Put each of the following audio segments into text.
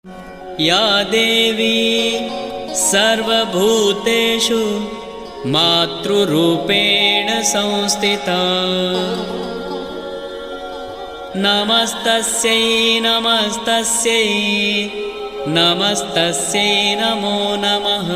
या देवी सर्वभूतेषु मातृरूपेण संस्थिता नमस्तस्यै नमस्तस्यै नमस्तस्यै नमो नमः।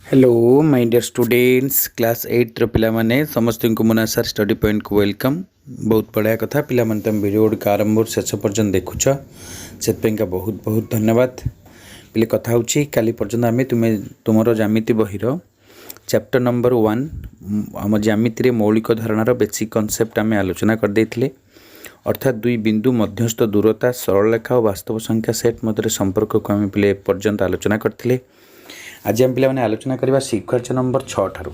Hello my dear students class 8 पिला माने समस्त को मुना सर स्टडी पॉइंट को वेलकम। बहुत बढ़िया कथा पिला माने तुम वीडियो गुड़िक आरंभ शेष पर्यंत देखुच से बहुत बहुत धन्यवाद। पिले कथा होची काली पर्यंत आम तुमर ज्यामिति बहिर चैप्टर नंबर 1 आम ज्यामिति मौलिक धारणार बेसिक कॉन्सेप्ट आम आलोचना कर देथिले। अर्थात दुई बिंदु मध्यस्थ दूरता सरल रेखा और वास्तव संख्या सेट मध्य संपर्क को आम पिले पर्यंत आलोचना करथिले। आज आम पे आलोचना करवा सीक्वेंस नंबर 6 ठारू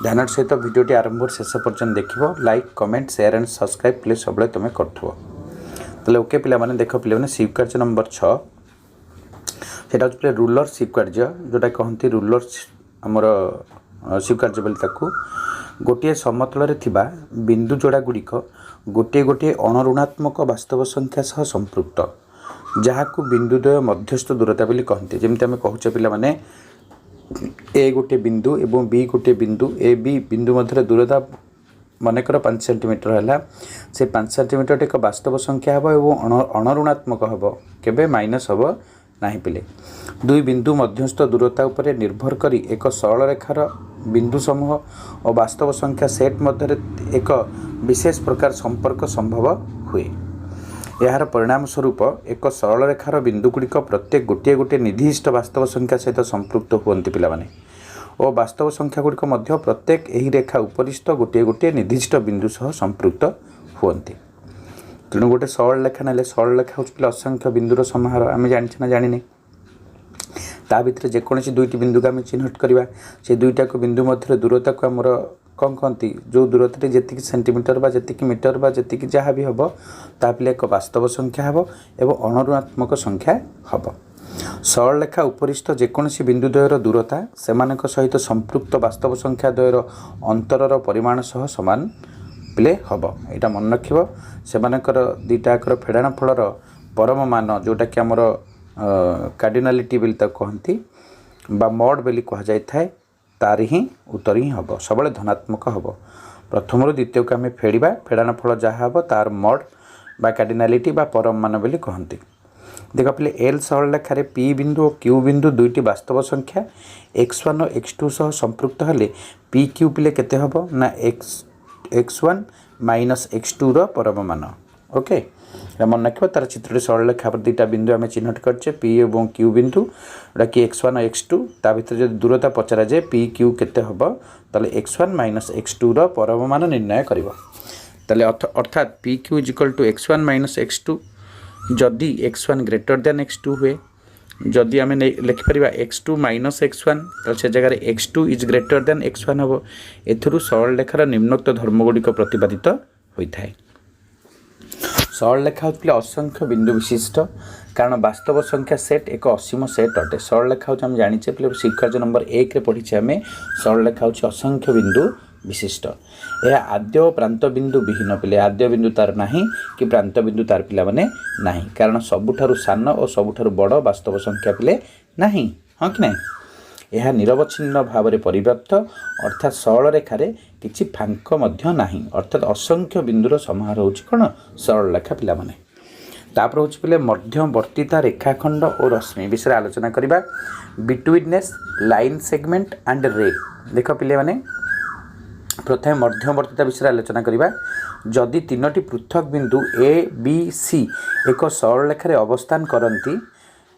ध्यान सहित भिडियोटी आरंभ शेष पर्यंत देखो। Like comment share and subscribe please सब तुम कर ओके पे देख पे सीक्वेंस नंबर 6 से रूलर सीक्वेंस जोटा कहती रूलर आमर सीक्वेंस बोली गोटे समतल बिंदु जोड़ा गुड़िक गोटे गोटे अणऋणात्मक वास्तव संख्या सह संपृक्त जहाँ को बिंदुद्वय मध्यस्थ दूरता बोली कहते। जमी आम कहचे पे ए गोटे बिंदु एवं बी गोटे बिंदु ए बी बिंदु मध्य दूरता मनकर 5 सेंटीमीटर है से 5 सेंटीमीटर एक वास्तव संख्या हम और अणऋणात्मक हम केबे माइनस हम ना पिले। दुई बिंदु मध्यस्थ दूरता उपर निर्भर करी एक सरल रेखार बिंदु समूह और वास्तव संख्या सेट मध्य एक विशेष प्रकार संपर्क संभव हुए। यार परिणाम स्वरूप एक सरल रेखार बिंदुगुड़िक प्रत्येक गोटे गोटे निर्दिष्ट वास्तव संख्या सहित संपृक्त हुंती पिला माने और वास्तव संख्या गुड़िक मध्य प्रत्येक यही रेखा उपरिस्थ गोटे गोटे निर्दिष्ट बिंदु सह संपृक्त हुंती। तेणु गोटे सरल रेखा ना सरल रेखा हूँ असंख्य बिंदुर समाहार आम जानी ना जानी ता भितर जेकोसी दुईटी बिंदु को आम चिन्हट करवा से दुईटा को बिंदु मध्य दूरता को आमर कौन कहती जो दूरता जी सेंटीमीटर बा जी मीटर बा जी जहाँ भी हम तापिले एक वास्तव संख्या हम एवं अणऋणात्मक संख्या हम। सरल रेखा उपरिस्थ जेकोसी बिंदुद्वयर दूरता से सहित संपृक्त वास्तव संख्या द्वयर अंतरर परिमाण सह सामान पिले हम। यहाँ मन रख से दुईटाकर फेड़ाण फलर परम मान जोटा कि आमर कार्डिनालिटी बोली कहती बा मड बोली कहुए तार ही उत्तर ही हम सब धनात्मक हम। प्रथम द्वितीय को आम फेड़ा फेड़ाण फल जहाँ हम तार मड बा कार्डिनालिटी बा परम मान बोली कहती। देख पे एल सरल रेखार पी बिंदु और क्यू बिंदु दुईटी वास्तव संख्या x1 और x2 सह संपृक्त हेले पी क्यू पिले केते हम ना x1 माइनस x2 रो परम मान। ओके मन रख तार चित्र सरल रेखा पर दुईटा बिंदु आम चिन्हट करचे पी और क्यू बिंदु जोटा कि x1 और x2 ता भीतर जो दूरता पचरा जाए पी क्यू केते हम ताले x1 माइनस x2 रो परम मान निर्णय करिवो। ताले अर्थात P Q is equal to x1 minus x2 जदि x1 ग्रेटर देन x2 हुए जदि आम लिखिपर x2 माइनस x1 तो से जगह x2 is greater than x1 हम एथुरु सरल रेखार निम्नोक्त धर्मगुड़िक प्रतिपादित होता है। सरल रेखा होती असंख्य बिंदु विशिष्ट कारण वास्तव संख्या सेट एक असीम सेट अटे। सरल रेखा हूँ जाचे पे सीक्वेंस नंबर 1 पढ़ी आम सरल रेखा हूँ असंख्य बिंदु विशिष्ट। यह आद्य और प्रांत बिंदु विहीन पिले आद्य बिंदु तार नाही कि प्रांत बिंदु तार पिला माने नाही कारण सबुठारु सान और सबुठारु बड़ वास्तव संख्या पिले नाही हाँ कि नहीं। यह निरवच्छिन्न भाव में परिव्याप्त अर्थात सरल रेखार किसी फांक मध्य नाही अर्थात असंख्य बिंदुर समाहार होची कौन सरल रेखा पिला माने। तापर होची पिले मध्यवर्तीता रेखाखंड और रश्मि विषय आलोचना करिबा बिटवीननेस लाइन सेगमेंट एंड रे। देख पिले माने प्रथम मध्यवर्तीता विषय आलोचना करिबा जदि तीनोटी पृथक बिंदु ए बी सी एक सरल रेखार अवस्थान करती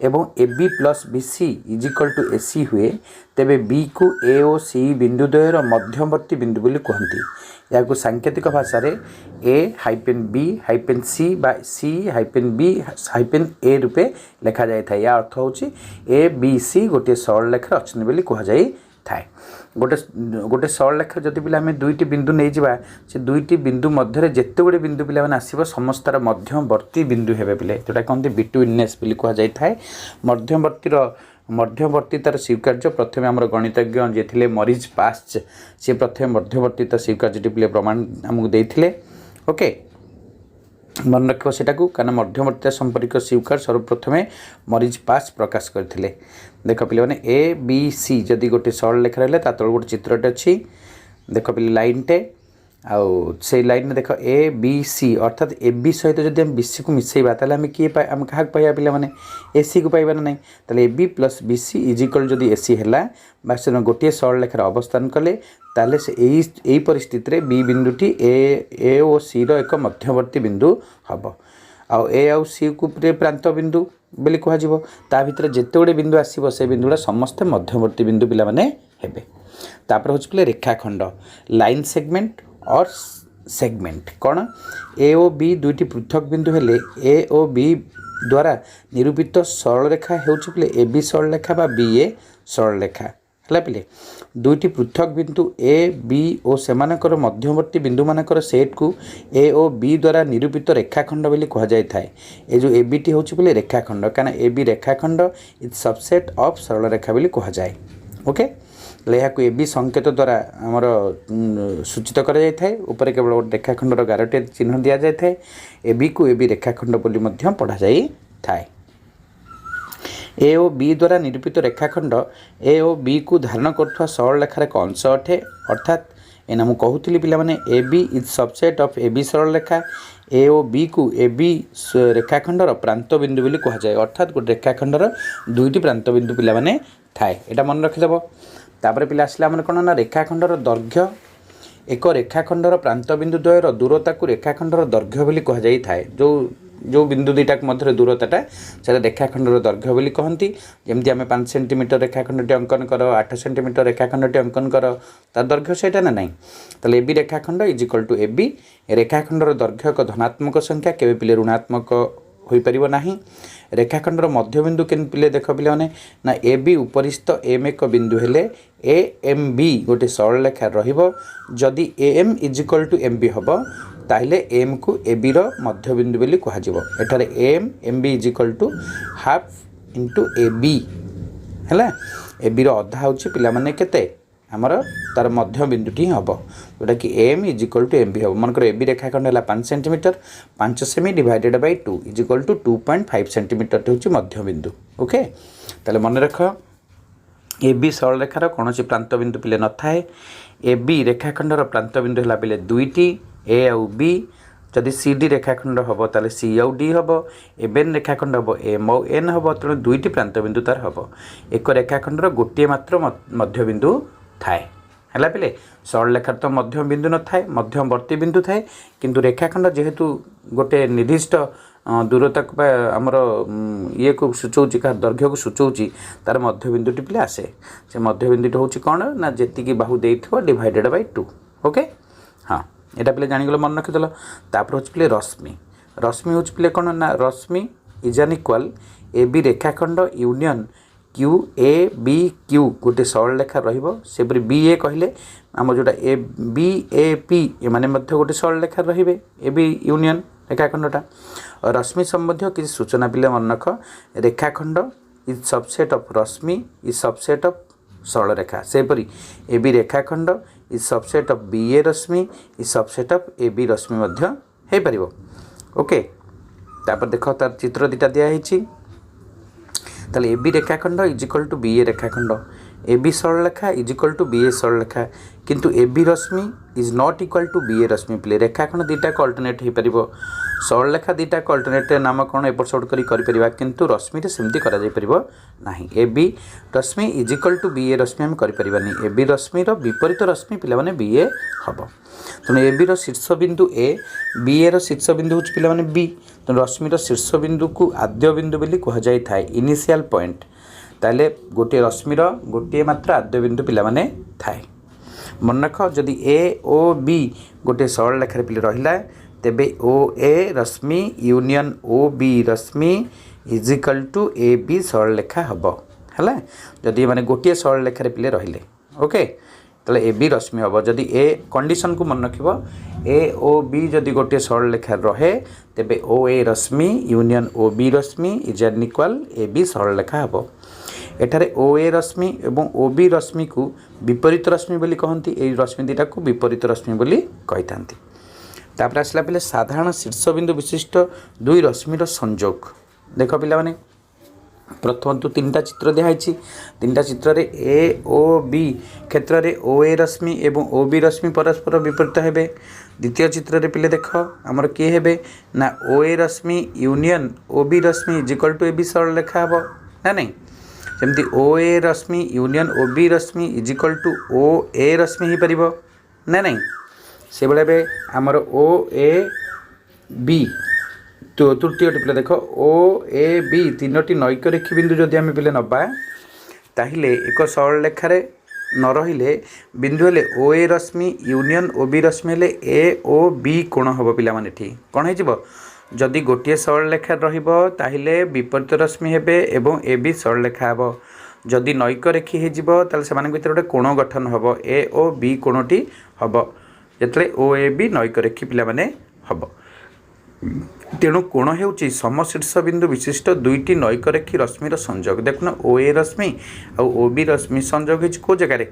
एवं A B plus B C is equal to A C हुए तेबे बी को ए और सी बिंदुद्वयर मध्यवर्ती बिंदु बोली कहती। या सांकेतिक भाषा रे ए हाइपेन बी हाइपेन सी बा सी हाइपेन बी हाइपेन ए रूपे लिखा जाए था। या अर्थ होची ए बी सी गोटे सरल रेखा अच्छे बोली कहुई थाए। गोटे गोटे सरल रेखा जदि पिला आम दुईटी बिंदु नहीं जावा से दुईटी बिंदु मध्य जिते गुड़े बिंदु पिला आसो समस्तार मध्यवर्ती बिंदु हे पिले जोटा कहते बिटवीननेस बोली कहुई थाए। मध्यवर्तीर मध्यवर्तीतार स्वीकार्य प्रथम आम गणितज्ञ जे थे मरीज पास्ट सी प्रथम मध्यवर्तीता स्वीकार्यटी पिले प्रमाण आमको देते ओके मन रख सेटा कारण मध्यवर्तीता संपर्क स्वीकार सर्वप्रथमे मरीज पास प्रकाश करते देख पे ए बी सी जदि गोटे सरल लेखा रहा ता तल गोटे चित्रटे अच्छी देख पे लाइनटे आउ से लाइन में देख ए बी सी अर्थात ए बी सहित जब आम बी सी को मिसेबा ताले आम किए आम क्या पाइबा पे ए सी को पाइबार ना ताले A B plus B C is equal जदि ए सी है बास गोटे सरल लेखार अवस्थान कले ताले से यही परिस्थिति बी बिंदुटी ए ओ सी रो एक मध्यवर्ती बिंदु हम आउ ए आउ सी को प्रांत बिंदु बोली कह ता भितर जिते गुड़े बिंदु आसो से बिंदुड़ा समस्ते मध्यवर्ती बिंदु पिला माने हेबे तापर हूँ पे रेखाखंड लाइन सेगमेंट और सेगमेंट कौन ए ओ बी दुईटी पृथक बिंदु हेले ए ओ बी द्वारा निरूपित सरल रेखा होउछि ए बी सरल रेखा बा बी ए सरल रेखा है पे दुईटी पृथक बिंदु ए बी और सेमानकर मध्यवर्ती बिंदु मानकर सेट को ए ओ बी द्वारा निरूपित रेखाखंड बोली कह जाय थाए ए जो ए बी टी होउछि बोले रेखाखंड कारण ए बी रेखाखंड इज सबसेट ऑफ सरल रेखा बोली कह जाय ओके यहाँ ए बी संकेत द्वारा आमर सूचित कर ऊपर केवल गोटे रेखाखंडर गारटे चिन्ह दि जाए ए बी को ए बी रेखाखंड बोली पढ़ा जाए थाए ए ओ बी द्वारा निरूपित रेखाखंड ए ओ बी को धारण करुवा सरल रेखार एक अंश अटे अर्थात एना मुझे कहूली पे A B is subset of A B सरल रेखा ए ओ बी को ए बी रेखाखंडर प्रांत बिंदु बोली कह जाए अर्थात गोटे रेखाखंडर दुईटी प्रांत बिंदु पिला माने थाए एटा मन रखिदेव तापर पिला आसला आमर कौन ना रेखाखंडर दैर्घ्य एक रेखाखंडर प्रांत बिंदु द्वयर दूरता को रेखाखंडर दैर्घ्य बोली कह जाई थाए जो बिंदु दुईटा मध्य दूरताटा से रेखाखंडर दैर्घ्य बोली कहती जमती आम 5 सेंटीमीटर रेखाखंडटी अंकन कर 8 सेंटीमीटर रेखाखंडटी अंकन कर तार दैर्घ्य सेटा ना नहीं ताले ए बी रेखाखंड is equal to A B रेखाखंडर दैर्घ्य एक धनात्मक संख्या केवे पिले ऋणात्मक हो पार ना रेखाखंडर मध्यबिंदु के पिले देख पे ना ए बी उपरिस्थ एम एक बिंदु हेले ए एम बी गोटे सरल रेखा रदि A M is equal to M B हम ताहले एम को ए बी मध्यबिंदु बोली कह M B is equal to half into A B है ए बी अधा हूँ पे केते आमर तार मध्य बिंदुटी हम जोटा कि M is equal to M B हम मनकर ए बी रेखाखंड है 5 सेंटीमीटर 5 सेमी divided by 2 is equal to 2.5 centimetre हूँ मध्य बिंदु ओके ताले मन रख ए बी सरल रेखार कौन प्रांत बिंदु पिले न थाए ए बी रेखाखंडर प्रांत बिंदु है पिले दुईटी ए आउ बी जदि सी डी रेखाखंड हम ताले सी आउ डी हम एन रेखाखंड हम एम आउ एन हम तेणु दुईटी प्रांत बिंदु तार हम एक रेखाखंडर गोटे मात्र मध्य बिंदु थाए है पे सरल रेखार तो मध्य बिंदु न थाए मध्यवर्ती बिंदु थाए किंतु रेखाखंड जेहेतु गोटे निर्दिष्ट दूरता को आमर ये को सूचौची का दैर्घ्य को सूचौची तार मध्य बिंदुटी पे आसे से मध्य बिंदुटी हूँ कौन ना जी बाहु देइथिबो डिवाइडेड बाय 2 ओके हाँ यहाँ पे जानीगल मन रखिदेल तापर हूँ पे रश्मि रश्मि हूँ पे कौन ना रश्मि is an equal A B रेखाखंड union Q A B Q गोटे सरल रेखा रहीपर बी ए कहले आम जोटा ए बी ए पी एमाने गोटे सरल रेखा रे ए बी यूनियन रेखाखंडटा रश्मि संबंधी किसी सूचना पिले मन रख रेखाखंड इज सबसेट ऑफ रश्मि इज सबसेट ऑफ सरल रेखा सेपरी ए बी रेखाखंड is subset of B A रश्मि is subset of A B रश्मि मध्य हो पार ओके तापर देख तार चित्र दुटा दिखाई ताले ए बी रेखाखंड is equal to B A रेखाखंड ए बी सरल रेखा is equal to B A सरल रेखा किंतु ए बी रश्मि is not equal to B A रश्मि प्ले रेखाखंड दुटा को अल्टरनेट हो पार सरल रेखा दुटा को अल्टरनेट नाम कौन एपट सेपट कर किंतु रश्मि सेमती ना ए बी रश्मि is equal to B A रश्मि आम करें ए बी रश्मि विपरीत रश्मि पे बी ए हम तेणु ए बी शीर्ष बिंदु ए बी ए शीर्ष बिंदु हूँ पे बी तेणु रश्मिर शीर्ष बिंदु को आद्य बिंदु बोली कह जाए था इनिशियल पॉइंट ताले गोटे रश्मिर गोटे मात्र आद्य बिंदु पे थाए मन रख जदि ए ओ बी गोटे सरल रेखार पे रहा तेबे ओ ए रश्मि यूनियन ओ बी रश्मि is equal to A B सरल रेखा हम है जदि माने गोटे सरल रेखार पे रहिले ओके ताले ए बी रश्मि हम जदि ए कंडीशन को मन रख ए ओ बी जदि गोटे सरल रेखा रहे तेबे ओ ए रश्मि यूनियन ओ बी रश्मि is an equal A B सरल रेखा हम एठारे ओ ए रश्मि एवं ओ बी रश्मि को विपरीत रश्मि बोली कहती ए रश्मि दुटा को विपरीत रश्मि बोली कही थांती। तापर आसला पे साधारण शीर्षबिंदु विशिष्ट दुई रश्मिर संजोग देख पिला माने प्रथम तो तीन चित्र दिखाई तीन चित्र ए ओ बी क्षेत्र में ओ ए रश्मि एवं ओ बी रश्मि परस्पर विपरीत हेबे। द्वितीय चित्र में पिले देख आमर किए हेबे ना ओ ए रश्मि यूनियन ओ बी रश्मि is equal to A B सरल लेखा हे ना नहीं जमती ओ ए रश्मि यूनियन ओ बी रश्मि इज इक्वल टू ओ ए रश्मि हो पार ना नहीं से भाई आमर ओ ए बी तो तृतीय पिले देख ओ ए बी तीनोटी नैक रेखी बिंदु जदि आम पिले नबा ताहिले एक सरल लेखार न रहिले बिंदु हेले ओ ए रश्मि यूनियन ओ बी रश्मि हेले ए ओ बी कोण हम पिला माने ठीक कौन हो जदि गोटे सरल लेखा रहिबो ताहिले विपरीत रश्मि हेबे एवं ए बी सरल लेखा हेबो जदि नैक रेखी हेजिबो ताले सेमान भितर गोटे कोण गठन हबो ए ओ बी कोणटी हबो जेतले ओ ए बी नैक रेखी पिला माने हबो। तेणु कोण होउची समशीर्ष बिंदु विशिष्ट दुईटी नैक रेखी रश्मिर संजोग देखुन ओ ए रश्मि और ओ बी रश्मि संजोग होइछि को जगह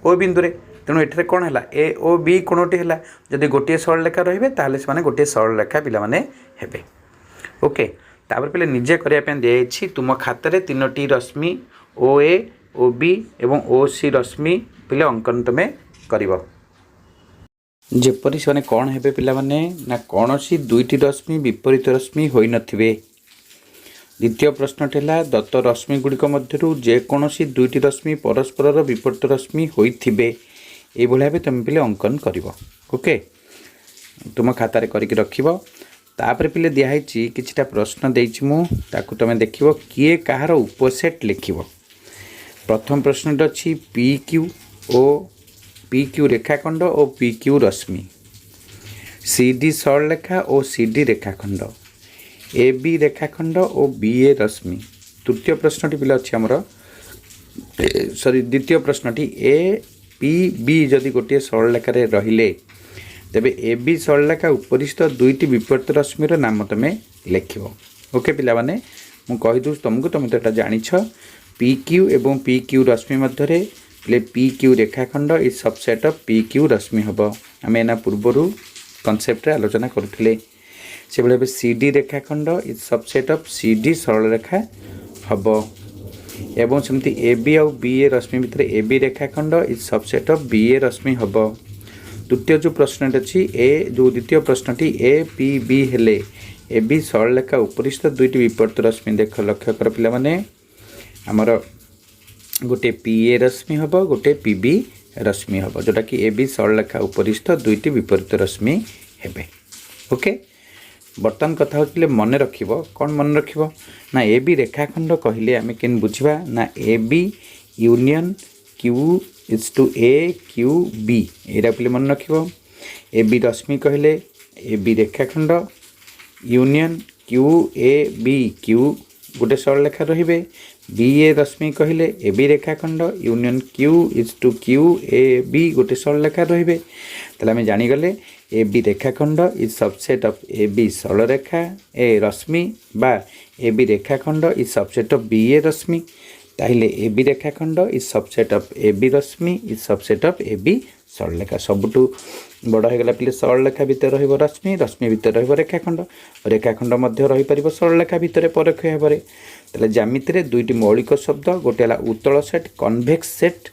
ओ बिंदु रे तेणु एठारे कौन है ए ओ बी कोणटी है जदि गोटे सरल रेखा रहिबे ताले से गोटे सरल रेखा पिला माने हेबे। ओके तापर पे निजे करने दिखाई तुम खातार तीनोटी रश्मि ओ ए ओ बी एवं ओ सी रश्मि पिले अंकन तुम कर जेपरी से कौन हे पिला माने ना कौन सी दुईटी रश्मि विपरीत रश्मि होई नथिबे। द्वितीय प्रश्न है दत्त रश्मि गुड़िक मध्यरु जेकोसी दुईटी रश्मि परस्पर विपरीत रश्मि होइथिबे ए भाव तुम पिले अंकन कर। ओके तुम खातार करके रखिबो तापर पिले दिखाई किछटा प्रश्न देइछि मु ताकू तुम देखिबो किए कहार उपसेट लिखिबो। प्रथम प्रश्न अछि P Q O P Q रेखाखंड और पी क्यू रश्मि सी डी सरल रेखा और सी डी रेखाखंड ए बी रेखाखंड और बी ए रश्मि। तृतीय प्रश्नटी पिला अच्छी आमर सॉरी द्वितीय प्रश्नटी ए पी बी जदि गोटे सरल रेखार रहिले तेबे ए बी सरल रेखा उपरिस्थ दुईटी विपरीत रश्मिर नाम तुम लिख। ओके पिला माने मु कहि दूँ तुमको तुम तो यहाँ जानिछ पी क्यू एवं पी क्यू रश्मि मध्य पी क्यू रेखाखंड is subset of P Q रश्मि हम आम एना पूर्वर कनसेप्ट आलोचना करुले से भाई सी डी रेखाखंड is subset of C D सरल रेखा हम एवं सेमती ए बी आउ बी ए रश्मि भितर ए बी रेखाखंड is subset of B A रश्मि हम। द्वितीय जो प्रश्न अच्छी ए जो द्वितीय प्रश्नटी ए पी बी हेले ए बी सरल रेखा उपरिस्थ दुईटी विपरीत रश्मि देख लक्ष्य कर पिला माने आमर गोटे पी ए रश्मि हम गोटे पी बी रश्मि हम जोटा कि ए बी सरल रेखा उपरिस्थ दुईटी विपरीत रश्मि हेबे। ओके बर्तमान कथा होते मन रखिबो कौन मन रखिबो ना ए बी रेखाखंड कहले आम के बुझा ना A B union Q is to A Q B एरा पे मन रखिबो। ए बी रश्मि कहले ए बी रेखाखंड union Q A B Q गोटे सरल रेखा रहिबे बी ए रश्मि कहले ए बी रेखाखंड union Q is to Q A B गोटे सरल रेखा रहिबे ताले आम जानीगले ए बी रेखाखंड is subset of A B सरल रेखा ए रश्मि बा ए बी रेखाखंड is subset of B A रश्मि ताहिले ए बी रेखाखंड is subset of A B रश्मि is subset of A B सरल रेखा सबुठू बड़ होगा पे सरल रेखा भितर रहिबो रश्मि रश्मि भितर रहिबो रेखाखंड रेखाखंड मध्य रही परिबो सरल रेखा भितर परोक्ष हेबरे ताले ज्यामिति रे दुईटी मौलिक शब्द गोटे हला उत्तल सेट कन्वेक्स सेट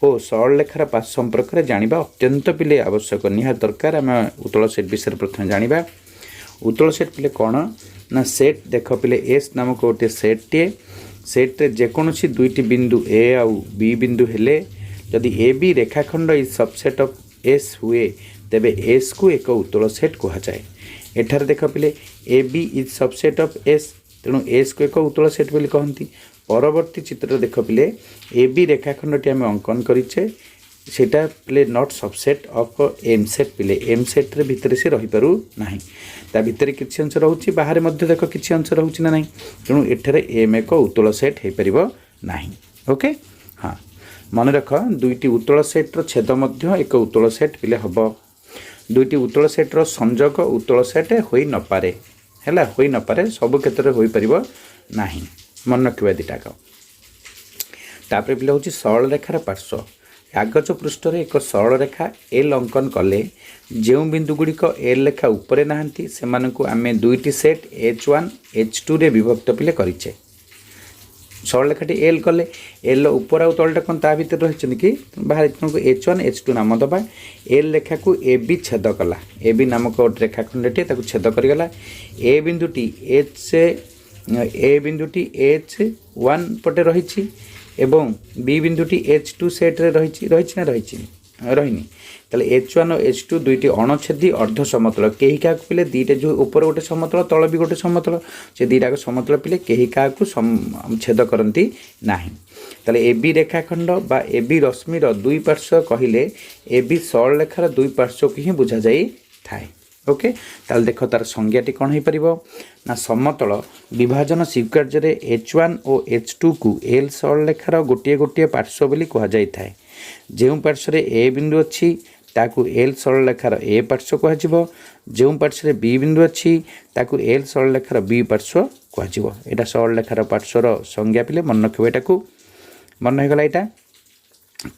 और सरल रेखार पार्श्व संपर्क में जानिबा अत्यंत पिले आवश्यक निहा दरकार आम उत्तल सेट विषय प्रथम जानिबा। उत्तल सेट पिले कौन ना सेट देख पिले एस नामक गोटे सेट्टे सेट्रे जेकोसी दुईटी बिंदु ए आउ बी बिंदु हेले जदि ए बी रेखाखंड इज सबसेट ऑफ एस हुए तेबे एस को एक उत्तल सेट कहुए। एठार देख पिले A B is subset of S तेणु एस को एक उत्तल सेट बोली कहती। परवर्ती चित्र देख पिले ए बी रेखाखंडटी आम अंकन करें सेटा पिले not subset of M set पिले एम सेट रे भितर से रही पारु नाही ता भितर किछि अंश रहउछि बाहर मध्य देख किछि अंश रहउछि ना नाही तेणु एठारे एम एक उत्तल सेट हे परिबो नाही। ओके हाँ मन रख दुईटी उत्तल सेट्र छेद मध्य एक उत्तल सेट पिले हम दुईटी उत्तल सेट्र संजोग उत्तल सेट होई न पारे हैला होई न पारे सब क्षेत्र में होई परिबो नाही मन रखिबा दिटाक। तापर पिला हूँ सरल रेखार पार्श्व कागज पृष्ठ एक सरल रेखा एल अंकन कले जो बिंदुगुड़िक एल रेखा उपरे नहांती से आम दुईटी सेट H1 H2 रे विभक्त पिले करिचे सरल रेखाटी एल कले एल ऊपर आउ तलटा कौन ता भर रही कि बाहर H1 H2 नाम दबा एल रेखा को ए बी छेद कला ए बी नामक गोटे रेखाखंडटी छेद करगला ए बिंदुटी H1 पटे रही एवं बी बिंदुटी H2 सेट रे रही ताले H1 और H2 दुईटी अणछेदी अर्ध समतल कहीं क्या पिले दीटा जो ऊपर गोटे समतल तल भी गोटे समतल से दीटा समतल पिले कहीं क्या छेद करती नाही ताले ए बी रेखाखंड बा ए बी रश्मिर दुई पार्श्व कहले ए बी सरल रेखार दुई पार्श्व को ही बुझा जाई थाए ओके ताले देख तार संज्ञाटी कौन हो पार ना समतल विभाजन स्वीकार्य H1 और H2 को एल सरल रेखार गोटे गोटे पार्श्व बोली कह जाई थाए जो पार्श्व ए बिंदु अच्छी ताकू एल सरल रेखार ए पार्श्व कह जो पार्श्व बी बिंदु अच्छी ताकू एल सरल रेखार बी पार्श्व कह यहाँ सरल रेखार पार्श्वर संज्ञा पिले मन रखिए यहाँ मन होगला यहाँ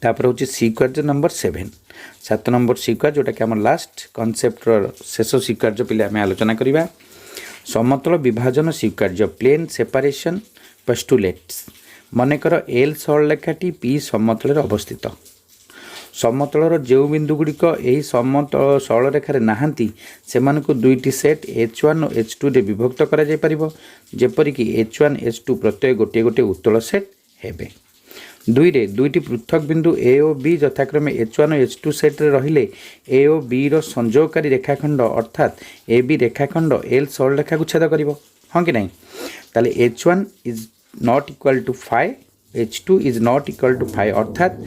तापर हूँ स्वीकार्य नंबर 7 नंबर स्वीकार्य जोटा कि आम लास्ट कनसेप्टर शेष स्वीकार्य पिले आम आलोचना करवा समतल विभाजन स्वीकार्य प्लेन सेपारेशन पोस्टुलेट्स मनकर एल सरल रेखाटी पी समतल अवस्थित समतलर जो बिंदुगुड़िक यही समतल सरल रेखार नहांती से दुईटी सेट H1 और H2 रे विभक्त करा जाय परिबो जेपरिक H1 H2 प्रत्यय गोटे गोटे उत्तल सेट हेबे दुईटी पृथक बिंदु ए और बी यथाक्रमे H1 और H2 सेट रे रहिले ए और बी रो संयोगकारी रेखाखंड अर्थात ए बी रेखाखंड एल सरल रेखा को छेद करिवो हाँ कि नहीं ताले H1 is not equal to 5 H2 is not equal to 5 अर्थात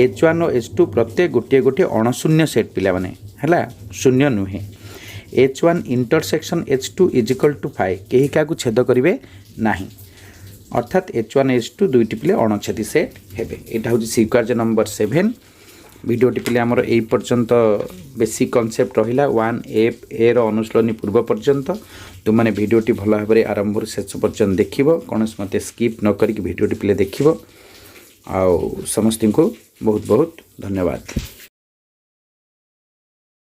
H1 और H2 प्रत्येक गोटे गोटे अणशून्य सेट पिला माने हला शून्य नुहे H1 intersection H2 is equal to 5 कहीं क्या छेद करेंगे नहीं अर्थात H1 H2 दुईटी पिले अणछेदी सेट हेबे यहाँ हूँ स्वीकार्य नंबर 7 भिडियोटी पिले आमर यही पर्यंत बेसिक कनसेप्ट रहा 1A रो अनुशीलनी पूर्व पर्यंत तुमने भिडियोटी भल भाव में आरंभ शेष पर्यंत देख कौन मत स्किप न करी भिडियोटी पिले देख समस्त को बहुत बहुत धन्यवाद।